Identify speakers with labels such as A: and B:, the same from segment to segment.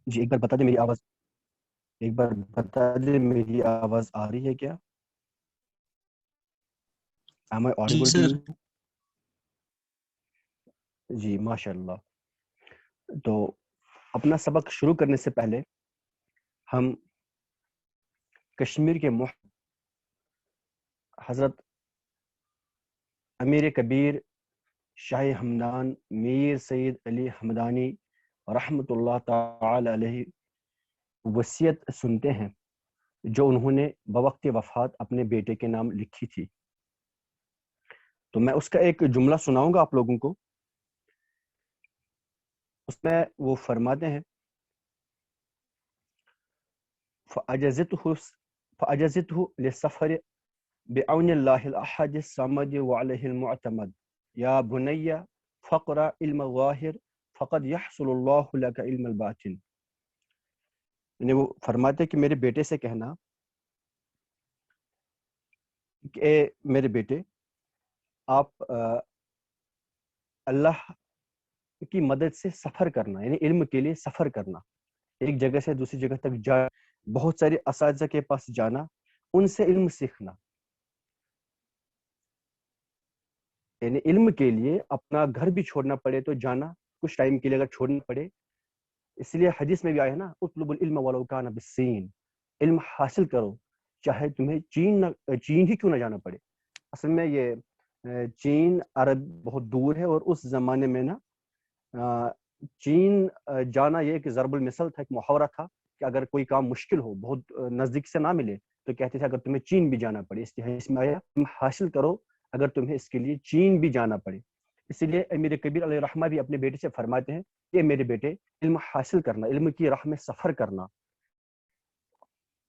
A: جی ایک بار بتا دیں میری آواز، ایک بار بتا دیں میری آواز آ رہی ہے کیا؟ Am I
B: G
A: audible to
B: sir.
A: you؟ جی ماشاء اللہ. تو اپنا سبق شروع کرنے سے پہلے ہم کشمیر کے حضرت امیر کبیر شاہ ہمدان میر سید علی حمدانی رحمۃ اللہ تعالی علیہ وصیت سنتے ہیں جو انہوں نے بوقت وفات اپنے بیٹے کے نام لکھی تھی. تو میں اس کا ایک جملہ سناؤں گا آپ لوگوں کو. اس میں وہ فرماتے ہیں فَأَجَزِتْهُ لِلسَّفَرِ بِعَوْنِ اللَّهِ الْأَحَدِ الصَّمَدِ وَعَلَيْهِ الْمُعْتَمَدِ يَا بُنَيَّ فَقْرَأْ عِلْمَ الظَّاهِرِ فَقَدْ يَحْصُلُ اللَّهُ لَكَ عِلْمَ الْبَاطِنِ. یعنی وہ فرماتے کہ میرے بیٹے سے کہنا کہ اے میرے بیٹے آپ اللہ کی مدد سے سفر کرنا، یعنی علم کے لیے سفر کرنا، ایک جگہ سے دوسری جگہ تک جا، بہت سارے اساتذہ کے پاس جانا، ان سے علم سیکھنا. یعنی علم کے لیے اپنا گھر بھی چھوڑنا پڑے تو جانا، کچھ ٹائم کے لیے اگر چھوڑنا پڑے. اس لیے حدیث میں بھی آیا ہے نا اطلب العلم ولو کان بالسین، علم حاصل کرو چاہے تمہیں چین ہی کیوں نہ جانا پڑے. اصل میں یہ چین عرب بہت دور ہے، اور اس زمانے میں نا چین جانا یہ ایک ضرب المثل تھا، ایک محاورہ تھا کہ اگر کوئی کام مشکل ہو، بہت نزدیک سے نہ ملے، تو کہتے تھے اگر تمہیں چین بھی جانا پڑے. اس لیے اس میں آیا تم حاصل کرو اگر تمہیں اس کے لیے چین بھی جانا پڑے. اسی لیے امیر کبیر علیہ الرحمہ بھی اپنے بیٹے سے فرماتے ہیں کہ میرے بیٹے علم حاصل کرنا، علم کی راہ میں سفر کرنا،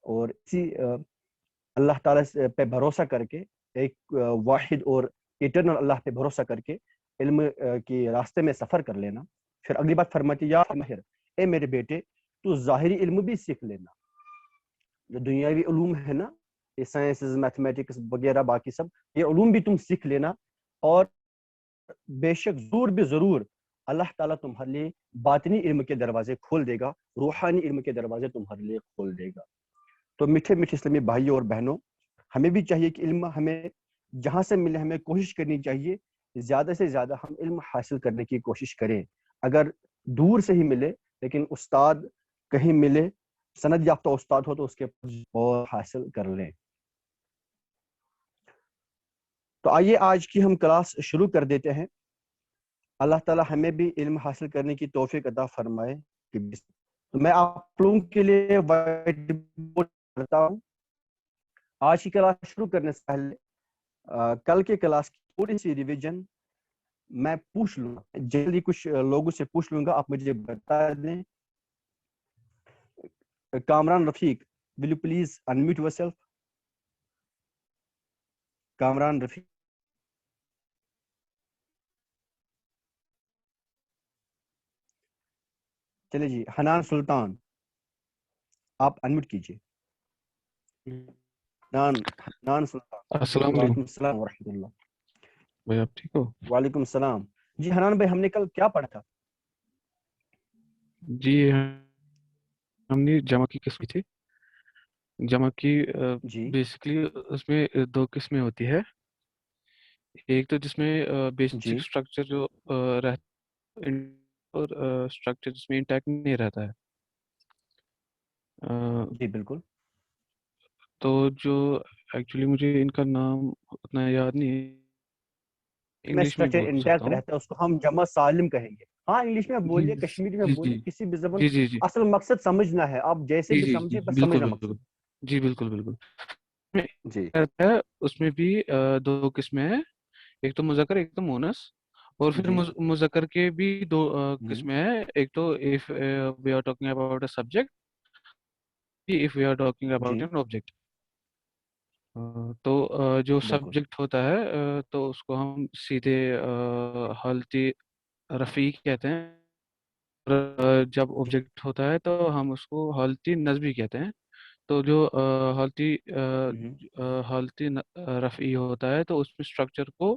A: اور اسی اللہ تعالیٰ پہ بھروسہ کر کے، ایک واحد اور ایٹرنل اللہ پہ بھروسہ کر کے علم کی راستے میں سفر کر لینا. پھر اگلی بات فرماتی یا ماہر، اے میرے بیٹے تو ظاہری علم بھی سیکھ لینا. جو دنیاوی علوم ہے نا، یہ سائنسز، میتھمیٹکس وغیرہ باقی سب، یہ علوم بھی تم سیکھ لینا. اور بے شک ضرور اللہ تعالیٰ تمہارے لیے باطنی علم کے دروازے کھول دے گا، روحانی علم کے دروازے تمہارے لیے کھول دے گا. تو میٹھے میٹھے اسلامی بھائیوں اور بہنوں، ہمیں بھی چاہیے کہ علم ہمیں جہاں سے ملے ہمیں کوشش کرنی چاہیے زیادہ سے زیادہ ہم علم حاصل کرنے کی کوشش کریں. اگر دور سے ہی ملے لیکن استاد کہیں ملے، سند یافتہ استاد ہو تو اس کے اور حاصل کر لیں. تو آئیے آج کی ہم کلاس شروع کر دیتے ہیں. اللہ تعالیٰ ہمیں بھی علم حاصل کرنے کی توفیق عطا فرمائے. تو میں آپ لوگوں کے لیے وائٹ بورڈ کرتا ہوں. آج کی کلاس شروع کرنے سے پہلے کل کے کلاس کی تھوڑی سی ریویژن میں پوچھ لوں گا، جلدی کچھ لوگوں سے پوچھ لوں گا، آپ مجھے بتا دیں. کامران رفیق، will you please unmute yourself؟ Kamran رفیق. چلے جی. حنان سلطان، آپ انمیوٹ کیجیے. حنان سلطان.
B: السلام
A: وعلیکم
B: علیکم
A: السلام ورحمۃ اللہ.
B: بھائی، آپ ٹھیک ہو؟
A: وعلیکم السلام. جی حنان بھائی، ہم نے کل کیا پڑھا تھا؟
B: جی ہم نے جمع کی قسم تھی. جمع کی
A: جی
B: بیسکلی اس میں دو قسمیں ہوتی ہے. ایک تو جس میں بیسک
A: جی
B: اسٹرکچر جو رہتا ہے، اور اسٹرکچر جس میں انٹیکٹ نہیں رہتا ہے.
A: جی بالکل.
B: تو جو ایکچولی مجھے ان کا نام اتنا یاد نہیں ہے،
A: میں
B: انگلش میں
A: اسٹرکچر
B: بول سکتا
A: انٹیکٹ
B: ہوں.
A: رہتا ہے اس کو ہم جمع سالم کہیں گے. ہاں انگلش میں
B: جی
A: بولیے، کشمیری میں
B: جی
A: بولیے،
B: جی
A: کسی بھی زبان.
B: جی جی جی
A: اصل مقصد سمجھنا ہے، آپ جیسے
B: جی
A: بھی
B: جی
A: سمجھے بس
B: بالکل
A: سمجھنا
B: بالکل.
A: مقصد.
B: جی بالکل بالکل. میں
A: جی
B: ہے اس میں بھی دو قسمیں ہیں، ایک تو مذکر ایک تو مونس. اور پھر
A: جی
B: مذکر کے بھی دو
A: ہوں
B: قسمیں ہیں، ایک تو if we are talking about a subject، if we are talking about
A: G
B: an object. تو جو
A: بالکل.
B: سبجیکٹ ہوتا ہے تو اس کو ہم سیدھے حالتی رفیع کہتے ہیں. اور جب آبجیکٹ ہوتا ہے تو ہم اس کو حالتی نسبی کہتے ہیں. تو جو حالتی رفعی ہوتا ہے تو اس میں اسٹرکچر کو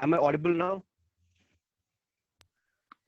A: Am I audible now?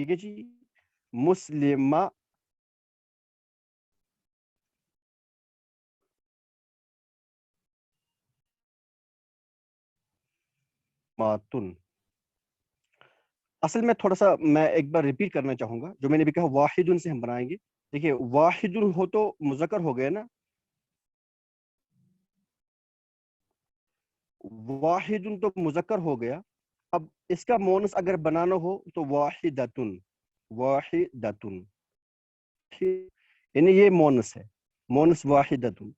A: ٹھیک ہے جی. مسلمہ ماتن. اصل میں تھوڑا سا میں ایک بار ریپیٹ کرنا چاہوں گا جو میں نے بھی کہا واحدن سے ہم بنائیں گے. دیکھیے واحدن ہو تو مذکر ہو گیا نا, واحدن تو مذکر ہو گیا. اب اس کا مونس اگر بنانا ہو تو واحدتن, واحدتن, یعنی یہ مونس ہے, مونس واحدتن.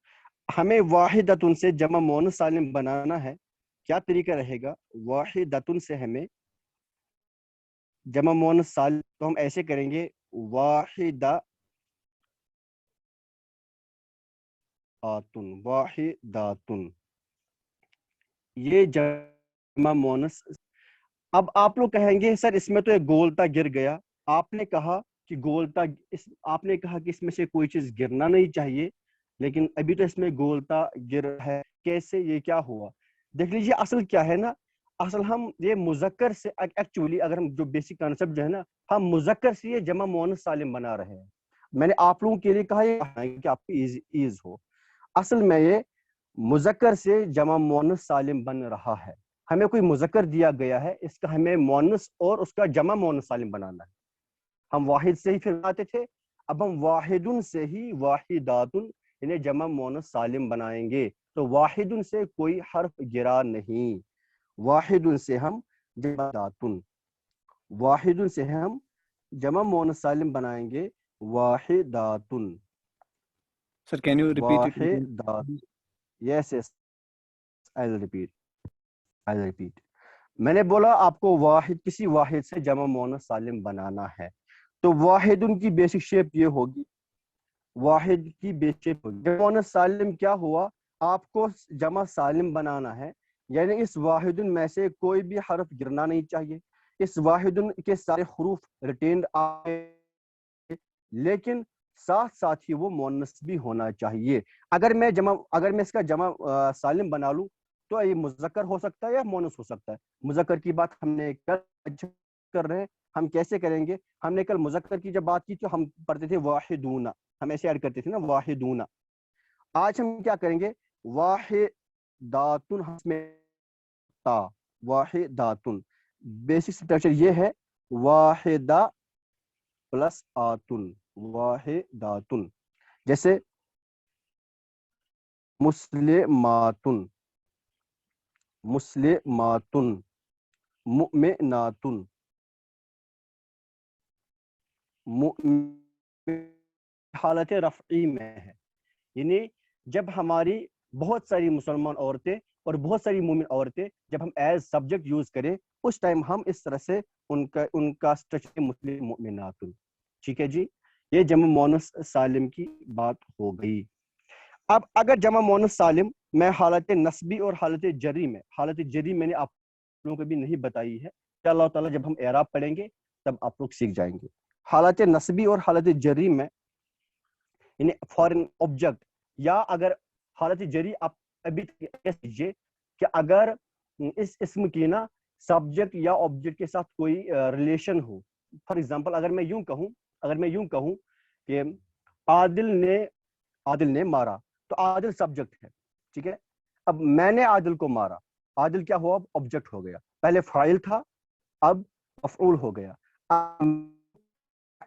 A: ہمیں واحدتن سے جمع مونس سالم بنانا ہے. کیا طریقہ رہے گا؟ واحدتن سے ہمیں جمع مونس سالم تو ہم ایسے کریں گے واحدہ آتن, واحداتن, یہ جمع مونس. اب آپ لوگ کہیں گے سر اس میں تو ایک گولتا گر گیا. آپ نے کہا کہ گولتا, آپ نے کہا کہ اس میں سے کوئی چیز گرنا نہیں چاہیے, لیکن ابھی تو اس میں گولتا گر ہے, کیسے, یہ کیا ہوا؟ دیکھ لیجیے اصل کیا ہے نا, اصل ہم یہ مذکر سے ایکچولی اگر ہم جو بیسک کانسیپٹ جو ہے نا, ہم مذکر سے یہ جمع مونس سالم بنا رہے ہیں. میں نے آپ لوگوں کے لیے کہا یہ کہ آپ کی ایز ہو. اصل میں یہ مذکر سے جمع مونس سالم بن رہا ہے. ہمیں کوئی مذکر دیا گیا ہے, اس کا ہمیں مونس اور اس کا جمع مونس سالم بنانا ہے. ہم واحد سے ہی پھر بناتے تھے, اب ہم واحدن سے ہی واحداتن انہیں جمع مونس سالم بنائیں گے. تو واحدن سے کوئی حرف گرا نہیں, واحدن سے ہم جمع داتن, واحدن سے ہم جمع مونس سالم بنائیں گے واحداتن.
C: Sir, can you repeat it again?
A: واحدات, yes yes, I'll repeat, I'll repeat. میں نے بولا آپ کو واحد, کسی واحد سے جمع مونس سالم بنانا ہے, تو واحد ان کی بیسک شیپ یہ ہوگی, واحد کی بیسک شیپ ہوگی. جمع مونس سالم کیا ہوا؟ آپ کو جمع سالم بنانا ہے, یعنی اس واحدن میں سے کوئی بھی حرف گرنا نہیں چاہیے. اس واحدن کے سارے حروف ریٹینڈ آئے, لیکن ساتھ ساتھ ہی وہ مونس بھی ہونا چاہیے. اگر میں اس کا جمع سالم بنا لوں تو یہ مذکر ہو سکتا ہے یا مونس ہو سکتا ہے. مذکر کی بات ہم نے کر رہے ہیں, ہم کیسے کریں گے؟ ہم نے کل مذکر کی جب بات کی تو ہم پڑھتے تھے واحدون, ہم ایسے ایڈ کرتے تھے نا واحدون. آج ہم کیا کریں گے؟ واحداتن, تا, واحداتن. بیسک اسٹرکچر یہ ہے واحدہ پلس آتن, واحداتن. جیسے مسلماتن, مسلماتن, مؤمناتن, حالت رفعی میں ہے. یعنی جب ہماری بہت ساری مسلمان عورتیں اور بہت ساری مومن عورتیں جب ہم ایز سبجیکٹ یوز کریں, اس ٹائم ہم اس طرح سے ان کا اسٹرکچر مسلم مؤمناتن. ٹھیک ہے جی, یہ جمع مونس سالم کی بات ہو گئی. اب اگر جمع مونس سالم میں حالت نسبی اور حالت جری میں, حالت جری میں نے آپ لوگوں کو بھی نہیں بتائی ہے, کہ اللہ تعالیٰ جب ہم اعراب پڑھیں گے تب آپ لوگ سیکھ جائیں گے. حالت نسبی اور حالت جری میں یعنی فارن آبجیکٹ, یا اگر حالت جری آپ ابھی سیکھیے کہ اگر اس اسم کی نا سبجیکٹ یا آبجیکٹ کے ساتھ کوئی ریلیشن ہو. فار ایگزامپل اگر میں یوں کہوں کہ عادل نے مارا, تو عادل سبجیکٹ ہے, ٹھیک ہے. اب میں نے عادل کو مارا, عادل کیا ہوا؟ اب آبجیکٹ ہو گیا, پہلے فاعل تھا اب مفعول ہو گیا.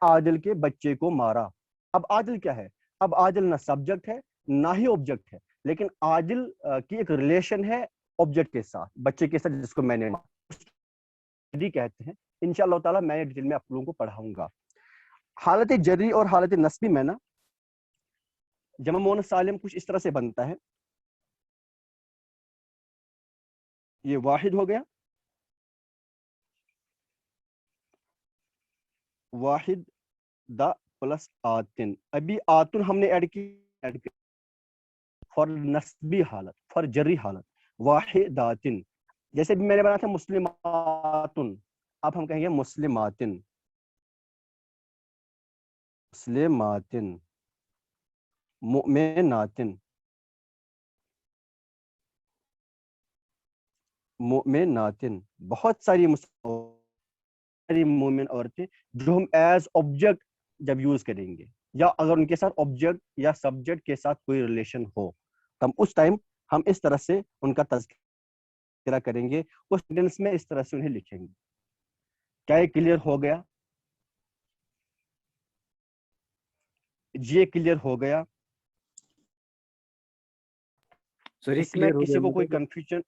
A: عادل کے بچے کو مارا, اب عادل کیا ہے؟ اب عادل نہ سبجیکٹ ہے نہ ہی آبجیکٹ ہے, لیکن عادل کی ایک ریلیشن ہے آبجیکٹ کے ساتھ, بچے کے ساتھ, جس کو میں نے کہتے ہیں. انشاءاللہ تعالیٰ میں ڈیٹیل میں آپ لوگوں کو پڑھاؤں گا. حالت جری اور حالت نسبی میں نا جمع مونس سالم کچھ اس طرح سے بنتا ہے. یہ واحد ہو گیا, واحد دا پلس آتن. ابھی آتن ہم نے ایڈ کی فار نسبی حالت, فار جری حالت واحداتن. جیسے بھی میں نے بنا تھا مسلماتن, اب ہم کہیں گے مسلماتن, مسلماتن, مؤمناتن, مؤمناتن. بہت ساری مومن عورتیں جو ہم ایز آبجیکٹ جب یوز کریں گے یا اگر ان کے ساتھ آبجیکٹ یا سبجیکٹ کے ساتھ کوئی ریلیشن ہو تب اس ٹائم ہم اس طرح سے ان کا تذکرہ کریں گے, اس سینٹینس میں اس طرح سے انہیں لکھیں گے. کیا یہ کلیئر ہو گیا؟ یہ کلیئر ہو گیا؟
C: سر یہ
A: اس میں
C: کلیئر ہو
A: کسی
C: گیا
A: کو کوئی
C: مطلب
A: کنفیوژن؟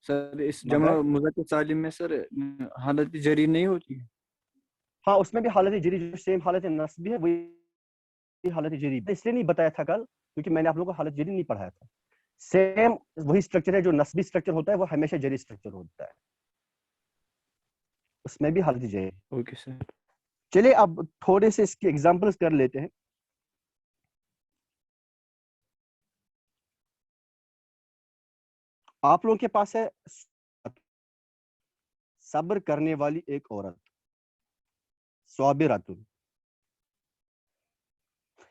C: سر اس جمع مذکر سالم میں سر حالت جری نہیں ہوتی ہے؟
A: ہاں اس میں بھی حالت جری جو سیم حالت نصبی ہے وہی حالت جری, اس لیے نہیں بتایا تھا کل کیونکہ میں نے آپ لوگوں کو حالت جری نہیں پڑھایا تھا. سیم وہی اسٹرکچر ہے جو نصبی اسٹرکچر ہوتا ہے وہ ہمیشہ جری اسٹرکچر ہوتا ہے, اس میں بھی حالت جری.
C: Okay sir.
A: چلیے اب تھوڑے سے اس کی ایگزامپلس کر لیتے ہیں. آپ لوگوں کے پاس ہے صبر کرنے والی ایک عورت, صابرۃ.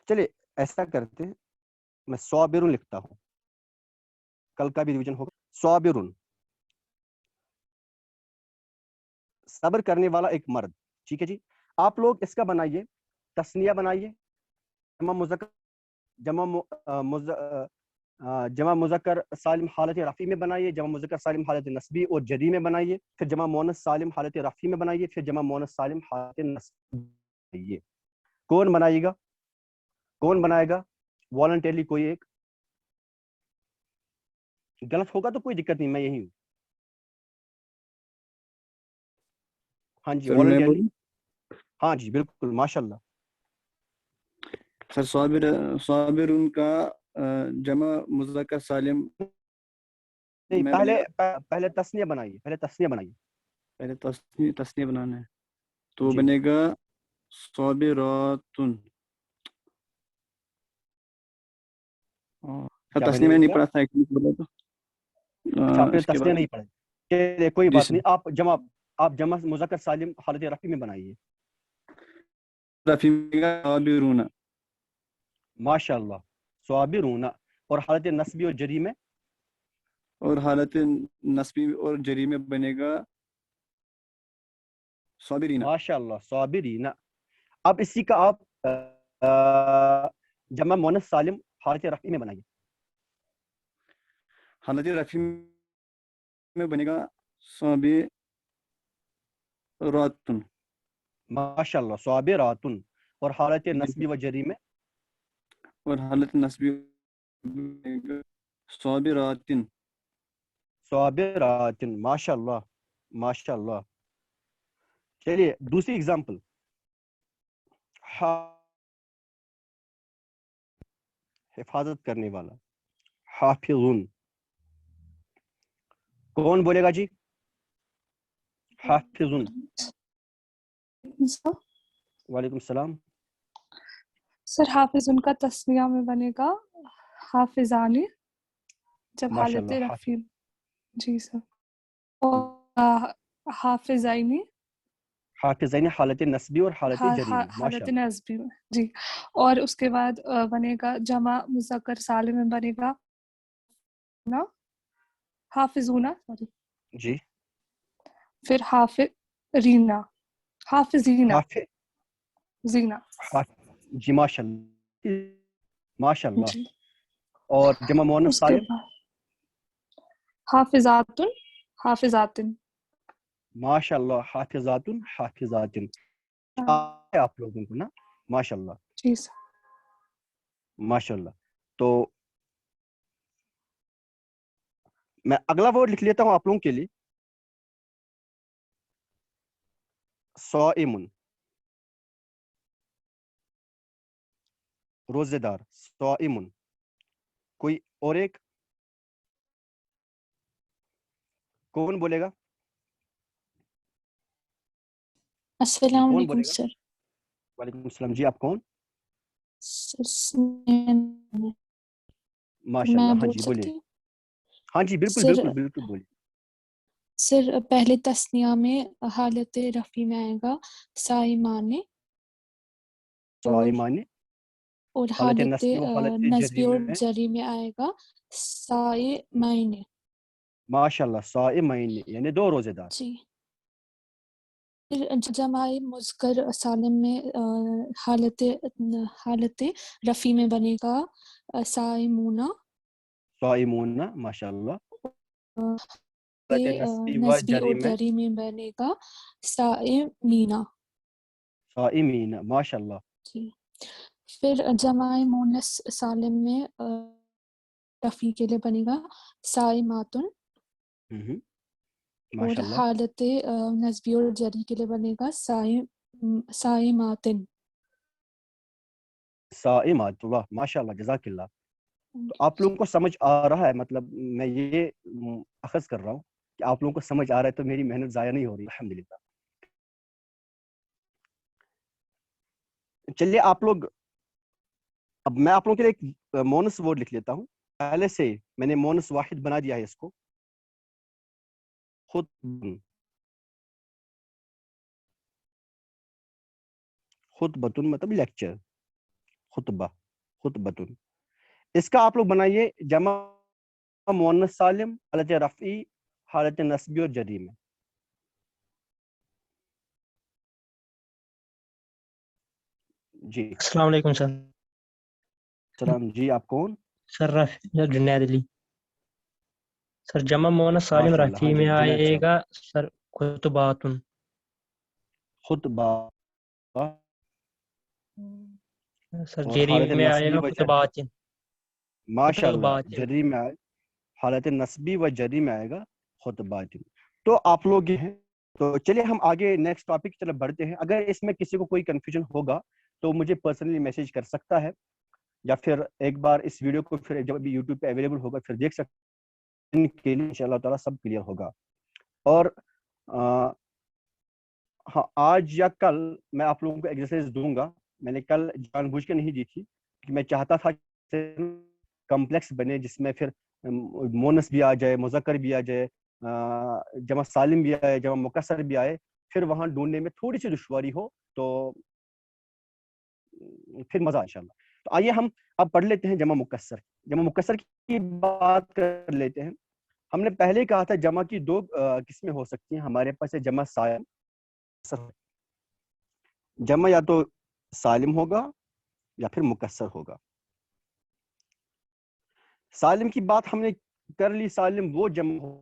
A: چلیے ایسا کرتے ہیں, میں صابر لکھتا ہوں, کل کا بھی ریویژن ہوگا. صابر صبر کرنے والا ایک مرد, ٹھیک ہے جی. آپ لوگ اس کا بنائیے, تثنیہ بنائیے, جمع مذکر سالم حالت رفیع میں بنائیے, جمع مذکر سالم حالت نسبی اور جری میں بنائیے, پھر جمع مؤنث سالم حالت رفیع میں بنائیے, پھر جمع مؤنث سالم حالت نسبی بنائیے. کون بنائے گا؟ کون بنائے گا والنٹیرلی؟ کوئی ایک. غلط ہوگا تو کوئی دقت نہیں, میں یہی ہوں. ہاں جی
C: سر میں
A: والنٹیرلی. ہاں جی بالکل ماشاءاللہ.
C: سر صابر ان کا جمع مذکر سالم
A: نہیں,
C: میں بنے گا.
A: پہلے تثنیہ بنائیے, پہلے تثنیہ بنائیے.
C: پہلے تثنیہ بنانا ہے تو وہ
A: جی
C: بنے گا صابراتن.
A: کیا
C: تثنیہ
A: بنے
C: میں نہیں
A: گا؟
C: پڑھا تھا ایک بولا تو
A: اچھا آپ نے
C: اس کے
A: تثنیہ
C: بعد.
A: نہیں پڑھا, چلیے کوئی
C: جی
A: بات
C: سر.
A: نہیں. آپ جمع مذکر سالم حالت رفیع میں بنائیے.
C: رفیع میں صابرون.
A: ماشاء اللہ, صابرون. اور حالت نسبی اور جری میں؟
C: اور حالت نسبی اور جری میں بنے گا صابرین.
A: ماشاء اللہ صابرین. اب اسی کا آپ جمع مؤنث سالم حالت رفیع میں بنائیے.
C: حالت رفیع میں بنے گا صابراتن.
A: ماشاء اللہ صابراتن. اور حالت نسبی و جری میں؟
C: اور حالت نسبی بنے گا صابراتن.
A: صابراتن. ماشاء اللہ ماشاء اللہ. چلیے دوسری اگزامپل. حفاظت کرنے والا, حافظون. کون بولے گا جی؟ حافظون. وعلیکم السلام.
D: سر حافظ ان کا تسنیہ میں بنے گا حافظانی جب
A: ماشاء
D: حالت
A: اللہ.
D: رفیع. جی سر. اور حافظائنی
A: حافظین حالت نسبی اور حالت جری میں. ماشاء
D: حالت
A: اللہ.
D: نسبی میں. جی. اور اس کے بعد بنے گا جمع مذکر سالم میں بنے گا حافظونا. سوری
A: جی.
D: پھر حافظینا. حافظینا زینا.
A: جی ماشاء اللہ ماشاء اللہ.
D: جی.
A: اور جمع مؤنث
D: اس کے
A: سالم؟
D: بعد حافظاتن حافظاتن.
A: ماشاء اللہ حافظاتن حافظاتن. آپ لوگوں کو نا ماشاء اللہ
D: جی سر.
A: ماشاء اللہ. تو میں اگلا ورڈ لکھ لیتا ہوں آپ لوگوں کے لیے. صائمن, روزے دار. صائمن. کوئی اور ایک کون بولے گا؟
E: السلام
A: کون
E: علیکم
A: بولے گا؟
E: سر.
A: وعلیکم السلام. جی آپ کون؟ ماشاء
E: میں
A: اللہ. ہاں
E: بول
A: جی بولیے.
E: سکتی ہوں
A: ہاں جی بالکل
E: سر.
A: بالکل بالکل بولیے.
E: سر پہلے تثنیہ میں حالت رفیع میں آئے گا صائمانے,
A: صائمان.
E: اور
A: حالت
E: حالت
A: نسبی و حالت
E: نسبی
A: جری
E: اور
A: میں
E: جری میں آئے گا صائمین.
A: ماشاء اللہ صائمین یعنی دو روزے دار.
E: جی پھر جمع مذکر سالم میں حالت رفع میں بنے گا صائمون،
A: صائمون ماشاء اللہ.
E: نسبی اور جری میں بنے گا صائمین.
A: صائمین ماشاء اللہ.
E: جی. پھر جمع مونس سالم میں رفع کے لیے بنے گا صائماتن، اور
A: ماشاء اللہ.
E: حالت نسبی اور جری کے لیے بنے گا صائماتن.
A: صائمات. واہ ماشاء اللہ جزاک اللہ. تو آپ لوگوں کو سمجھ آ رہا ہے، مطلب میں یہ اخذ کر رہا ہوں کہ آپ لوگوں کو سمجھ آ رہا ہے، تو میری محنت ضائع نہیں ہو رہی الحمدللہ. چلیے آپ لوگ، اب میں آپ لوگوں کے لیے ایک مونس ورڈ لکھ لیتا ہوں. پہلے سے میں نے مونس واحد بنا دیا ہے اس کو. خطبتن مطلب لیکچر، خطبہ خطبتن. اس کا آپ لوگ بنائیے جمع مؤنث سالم حالت رفعی حالت نصبی اور جری میں. جی
F: السلام علیکم سر.
A: سلام. جی آپ کون؟
F: سر جنید علی. سر جمع مؤنث سالم
A: ماشاء اللہ.
F: رفیع
A: ہاں جی
F: میں
A: جنید
F: آئے
A: صاحب.
F: گا سر خطباتن.
A: خطبہ.
F: سر
A: اور
F: جری
A: حالت
F: میں آئے
A: نصبی
F: گا
A: و جری.
F: خطباتن.
A: ماشاء اللہ.
F: خطباتن.
A: جری میں آئے، حالت نصبی و جری میں آئے گا خطبات. تو آپ لوگ یہ ہیں. تو چلیے ہم آگے نیکسٹ ٹاپک کی طرف بڑھتے ہیں. اگر اس میں کسی کو کوئی کنفیوژن ہوگا تو مجھے پرسنلی میسج کر سکتا ہے، یا پھر ایک بار اس ویڈیو کو پھر جب بھی یوٹیوب پہ اویلیبل ہوگا پھر دیکھ سکتے ہیں. ان کے لیے انشاءاللہ تعالیٰ سب کلیئر ہوگا. اور ہاں آج یا کل میں آپ لوگوں کو ایکسرسائز دوں گا. میں نے کل جان بوجھ کے نہیں دی تھی کہ میں چاہتا تھا کمپلیکس بنے، جس میں پھر مونس بھی آ جائے، مذکر بھی آ جائے، جمع سالم بھی آئے، جمع مکسر بھی آئے، پھر وہاں ڈھونڈنے میں تھوڑی سی دشواری ہو تو پھر مزہ انشاءاللہ. تو آئیے ہم اب پڑھ لیتے ہیں جمع مکسر. جمع مکسر کی بات کر لیتے ہیں. ہم نے پہلے کہا تھا جمع کی دو قسمیں ہو سکتی ہیں ہمارے پاس ہے، جمع سالم. جمع یا تو سالم ہوگا یا پھر مکسر ہوگا. سالم کی بات ہم نے کر لی. سالم وہ جمع ہو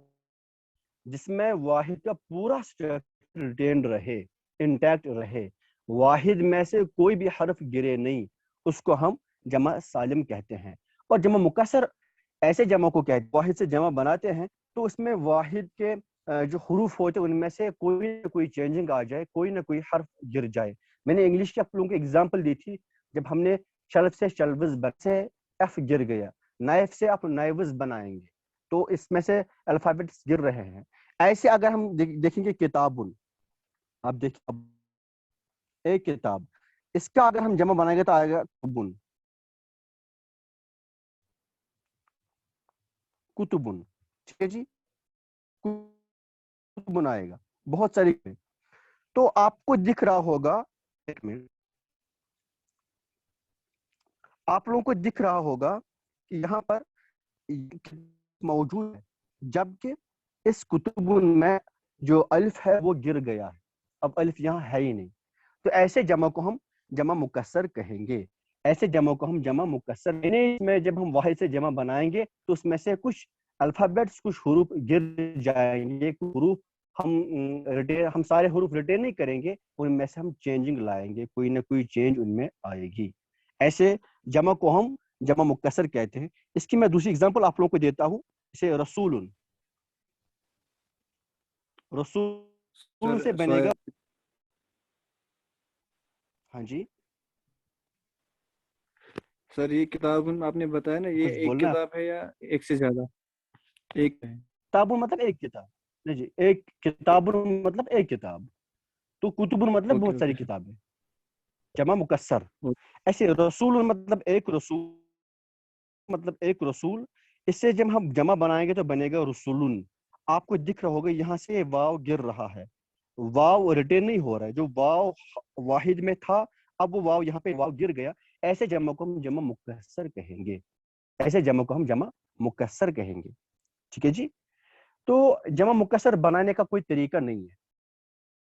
A: جس میں واحد کا پورا اسٹرکچر ریٹینڈ رہے، انٹیکٹ رہے، واحد میں سے کوئی بھی حرف گرے نہیں، اس کو ہم جمع سالم کہتے ہیں. اور جمع مکسر ایسے جمع کو کہتے ہیں واحد سے جمع بناتے ہیں تو اس میں واحد کے جو حروف ہوتے ہیں ان میں سے کوئی نہ کوئی چینجنگ آ جائے، کوئی نہ کوئی حرف گر جائے. میں نے انگلش کے آپ لوگوں کو ایگزامپل دی تھی، جب ہم نے شلف سے شلوز سے ایف گر گیا، نائف سے آپ نائوز بنائیں گے تو اس میں سے الفابیٹس گر رہے ہیں. ایسے اگر ہم دیکھیں گے کتابن، آپ دیکھیں ایک کتاب، اس کا اگر ہم جمع بنائیں گے تو آئے گا کتبن. کتبن ٹھیک ہے جی، کتبن آئے گا. بہت ساری. تو آپ کو دکھ رہا ہوگا، ایک منٹ، آپ لوگوں کو دکھ رہا ہوگا کہ یہاں پر موجود ہے، جبکہ اس کتبن میں جو الف ہے وہ گر گیا ہے. اب الف یہاں ہے ہی نہیں. تو ایسے جمع کو ہم جمع مکسر کہیں گے. ایسے جمع کو ہم جمع مکسر میں جب ہم واحد سے جمع بنائیں گے تو اس میں سے کچھ الفابیٹس، کچھ حروف گر جائیں گے. حروف ہم سارے حروف ریٹین نہیں کریں گے، ان میں سے ہم چینجنگ لائیں گے، کوئی نہ کوئی چینج ان میں آئے گی. ایسے جمع کو ہم جمع مکسر کہتے ہیں. اس کی میں دوسری اگزامپل آپ لوگوں کو دیتا ہوں. اسے رسول، رسول سے بنے گا. ہاں جی
C: سر یہ کتاب آپ نے بتایا نا، یہ
A: کچھ
C: ایک
A: بولنا ہے؟
C: کتاب ہے یا ایک سے زیادہ؟ ایک ہے.
A: کتاب مطلب ایک کتاب نہیں جی، ایک کتاب مطلب ایک کتاب. تو کتب مطلب
C: اوکے
A: بہت ساری
C: اوکے
A: کتابیں، جمع مکسر.
C: اوکے.
A: ایسے رسول مطلب ایک رسول، مطلب ایک رسول. اس سے جب ہم جمع بنائیں گے تو بنے گا رسولن. آپ کو دکھ رہا ہوگا یہاں سے واو گر رہا ہے، واو ریٹین نہیں ہو رہا ہے. جو واو واحد میں تھا اب وہ واو یہاں پہ واو گر گیا. ایسے جمع کو ہم جمع مکسر کہیں گے. ایسے جمع کو ہم جمع مکسر کہیں گے. ٹھیک ہے جی. تو جمع مکسر بنانے کا کوئی طریقہ نہیں ہے.